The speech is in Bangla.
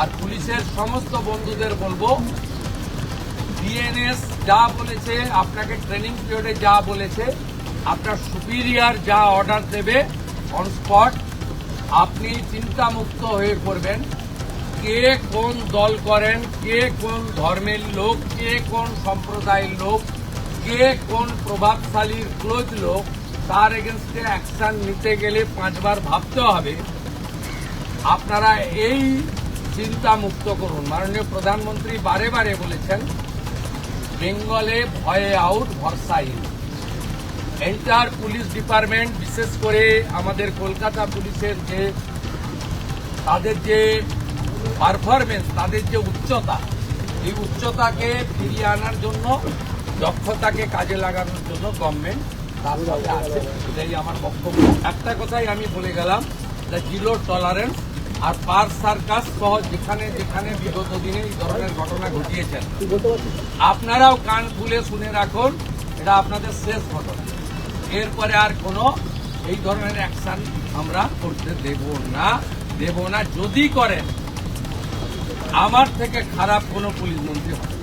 আর পুলিশের সমস্ত বন্ধুদের বলবো, বিএনএস যা বলেছে, আপনাকে ট্রেনিং পিরিয়ডে যা বলেছে, আপনার সুপিরিয়র যা অর্ডার দেবে অন স্পট আপনি চিন্তামুক্ত হয়ে করবেন। কে কোন দল করেন, কে কোন ধর্মের লোক, কে কোন সম্প্রদায়ের লোক, কে কোন প্রভাবশালীর ক্লোজ লোক, তার এগেনস্টে অ্যাকশন নিতে গেলে 5 বার ভাবতে হবে। আপনারা এই চিন্তা মুক্ত করুন। মাননীয় প্রধানমন্ত্রী বারে বারে বলেছেন, বেঙ্গলে ভয়ে আউট ভরসা ইন। এন্টার পুলিশ ডিপার্টমেন্ট, বিশেষ করে আমাদের কলকাতা পুলিশের যে তাদের যে পারফরমেন্স, তাদের যে উচ্চতা, এই উচ্চতাকে ফিরিয়ে আনার জন্য, দক্ষতাকে কাজে লাগানোর জন্য গভর্নমেন্ট তার সাথে আছে। এটাই আমার বক্তব্য। একটা কথাই আমি বলে গেলাম, দ্য জিরো টলারেন্স। আর পার সার্কাস সহ যেখানে যেখানে বিগত দিনে এই ধরনের ঘটনা ঘটিয়েছেন, আপনারাও কান খুলে শুনে রাখুন, এটা আপনাদের শেষ ঘটনা। এরপরে আর কোনো এই ধরনের অ্যাকশন আমরা করতে দেব না। যদি করেন, আমার থেকে খারাপ কোনো পুলিশ মন্ত্রী হবে।